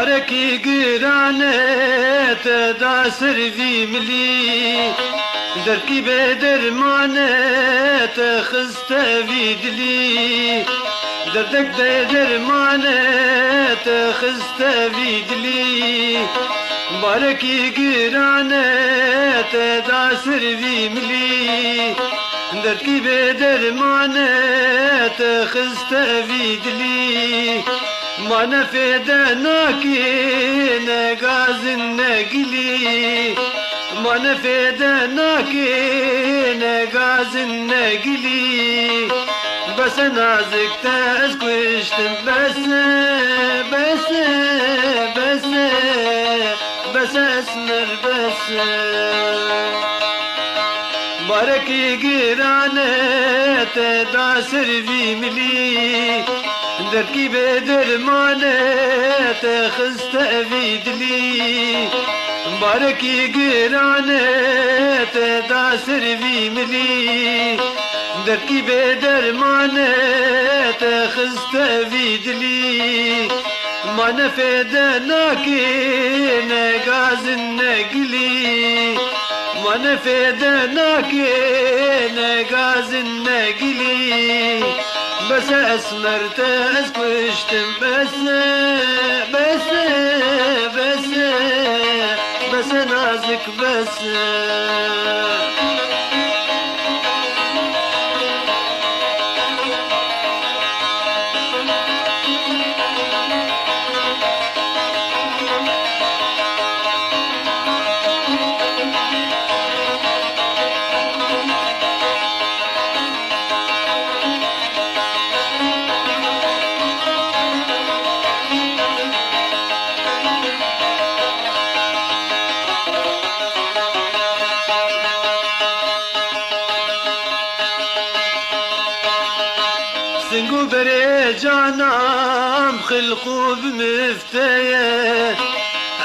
باركي قرانت دا سرفي ملي دركي بدر مانت خست في دلي دردك بدر مانت خست في دلي باركي قرانت دا سرفي ملي دركي بدر مانت خست في دلي ما نفدناك نغاز النقلي ما نفدناك نغاز النقلي بس نازك تسكشتم بس اسمر بس باركي قرانت دا سرفي ملي دركي بدر مانت خست في دلي باركي قرانت دا سرفي ملي دركي بدر مانت خست في دلي ما نفدناك نغاز النقلي ما نفدناك نغاز النقلي بس اسمرت اسكشتم بس نازك بس سنقو بري جانام خلقو بمفتايا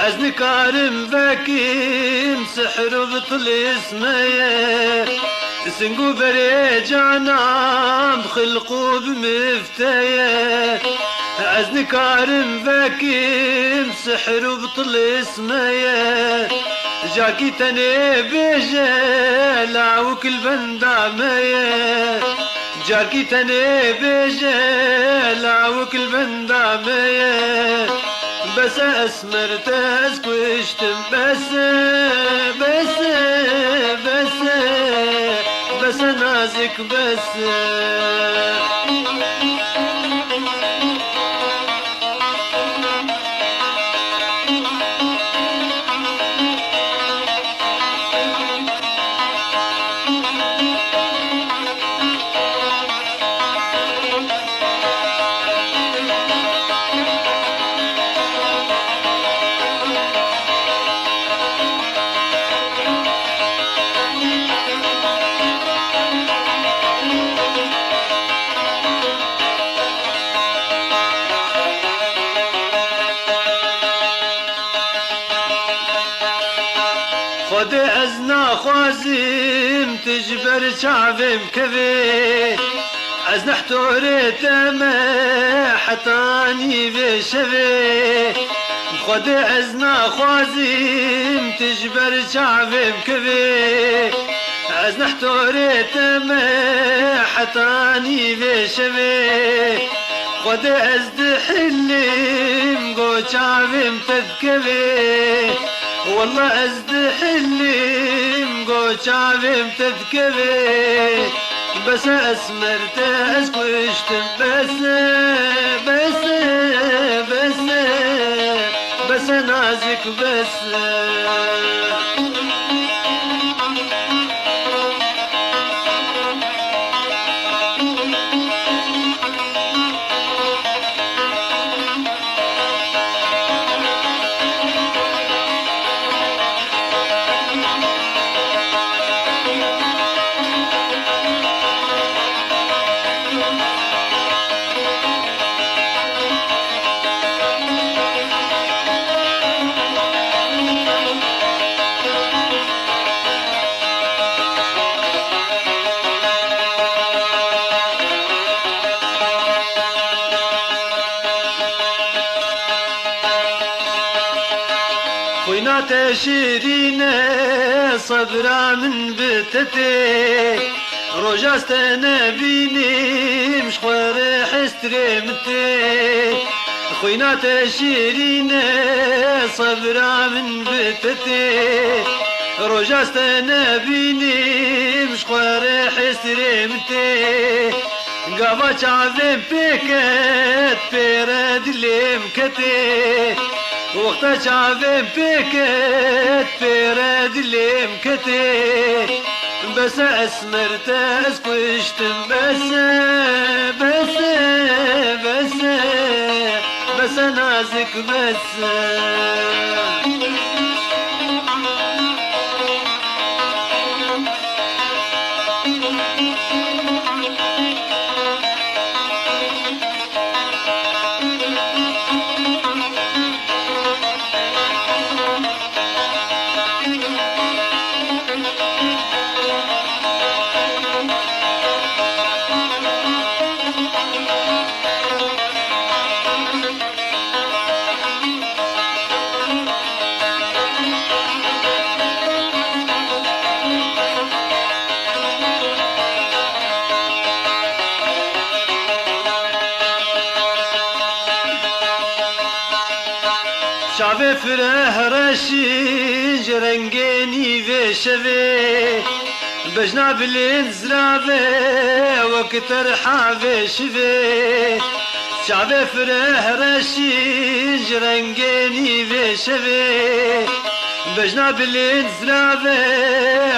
عزن كارم باكيم سحر بطل اسمايا سنقو بري جانام خلقو بمفتايا عزن كارم باكيم سحر بطل اسمايا جاكي تاني بجلا وكل بندامايا جاكي تاني بجلا وكل بندامايا بس اسمرت اسكشتم بس نازك بس خود ازنا خوازم تجبر شعبم كذي از نحتورت ما حتاني بشبي خود ازنا خوازم تجبر شعبم كذي از نحتورت ما حتاني بشبي خود از دحلم قو شعبم تذكبي والله ازد حلم قو شعبم تذكري بس اسمرت اسكشتم بس نازك بس خوينات شيرين صبرا من بتتي رجاست نبيني مش خوار حسترمتي خوينات شيرين صبرا من بتتي رجاست نبيني مش خوار حسترمتي قابا شعبي بكت بيرد لمكتي وقتا شعبي بكت بيرد لمكتي بس اسمرت اسكشتم بس نازك بس شعبي فره رشيج رنجيني في شفي بجنا بالانزرابي وكتر حافي شفي شعبي فره رشيج رنجيني في شفي بجنا بالانزرابي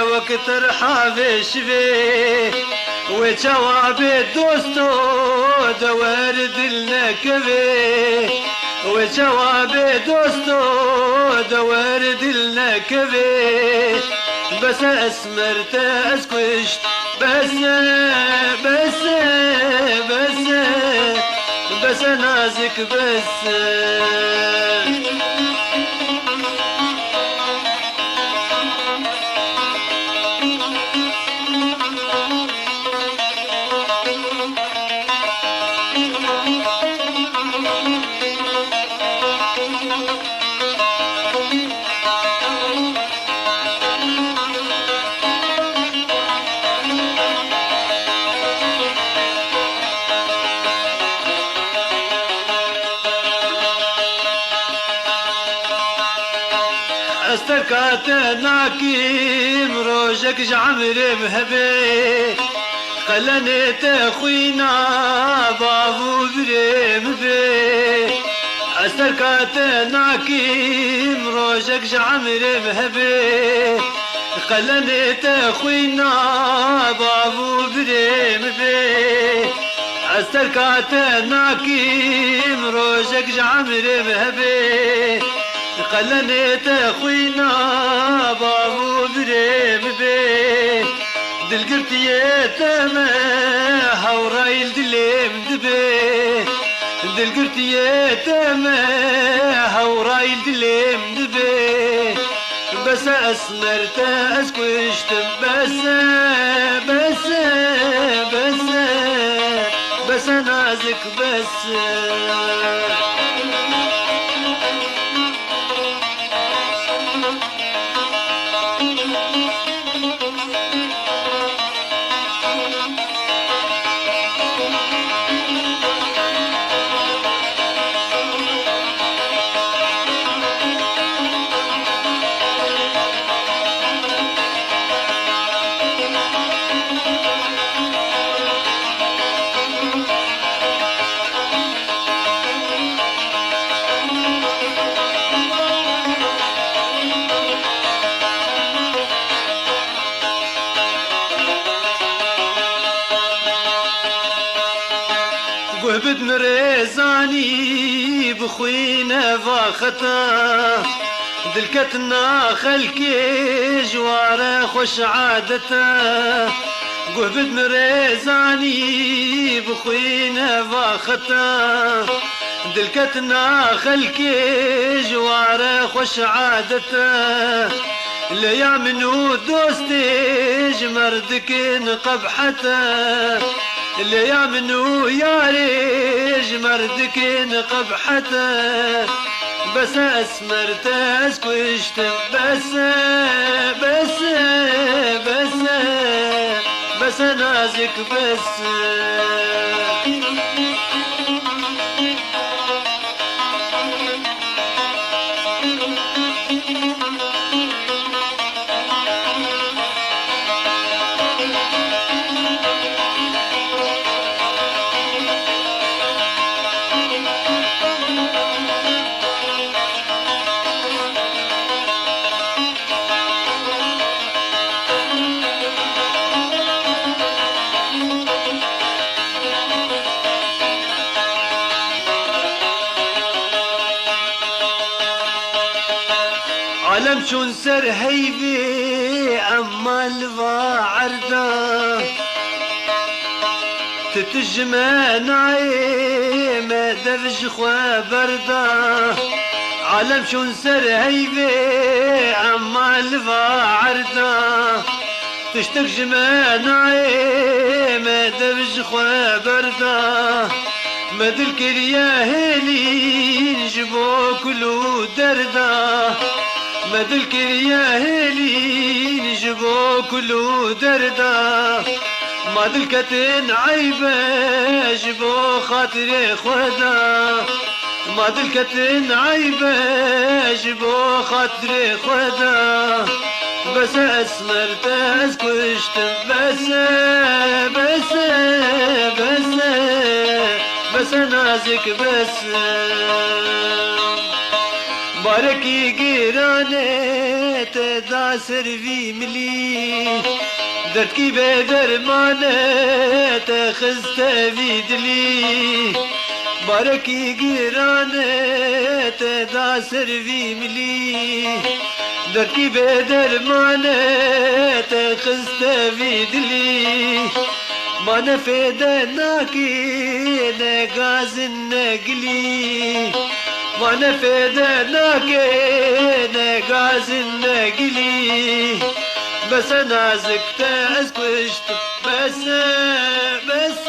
وكتر حافي شفي وجوابي دوستو دوار دلنا كبي وجوابي دوستو دوار دلنا كبي بس اسمرت اسكشت بس نازك بس استركات ناكيم روجك جعمر مهبي خلاني تخوينا بابو بريم بي استركات ناكيم روجك جعمر مهبي خلاني تخوينا بابو بريم بي استركات ناكيم روجك جعمر مهبي خلاني تخوينا بابو بريم بي دلقرت يتما هورايل دليم دبي دلقرت يتما هورايل دليم دبي بس اسمرت اسكشتم بس نازك بس قهبت مريزاني بخوينا فاختا دلكتنا خلكي جواره خوش عادتا قهبت مريزاني بخوينا فاختا دلكتنا خلكي جواره خوش عادتا ليا منو دوستي جمردك قبحتا ليا منو يا ريج مردك قبحته بس اسمرت اسكشتم بس بس بس نازك بس. عالم شون سر هيبي اما الفا عردا تتجمع نعيم دفج خوا بردا. عالم شون سر هيبي اما الفا عردا تشتجمع نعيم دفج خوا بردا. مدل كريا هيلي جبو كلو دردا. مدل كريا هيلي نجبو كلو دردا. مدل كتن عيبة جبو خاطري خدا. مدل كتن عيبة جبو خاطري خدا. بس اسمرت اسكشتم بس بس بس بس نازك بس. باركي قيرانه تدا سروي ملي دردكي بدرمانه تخزت في دلي. باركي قيرانه تدا سروي ملي دردكي بدرمانه تخزت في دلي. ما نفدناكي نغاز النقلي. ما نفدناك نغاز النقلي. بس نازك تأسكشت بس بس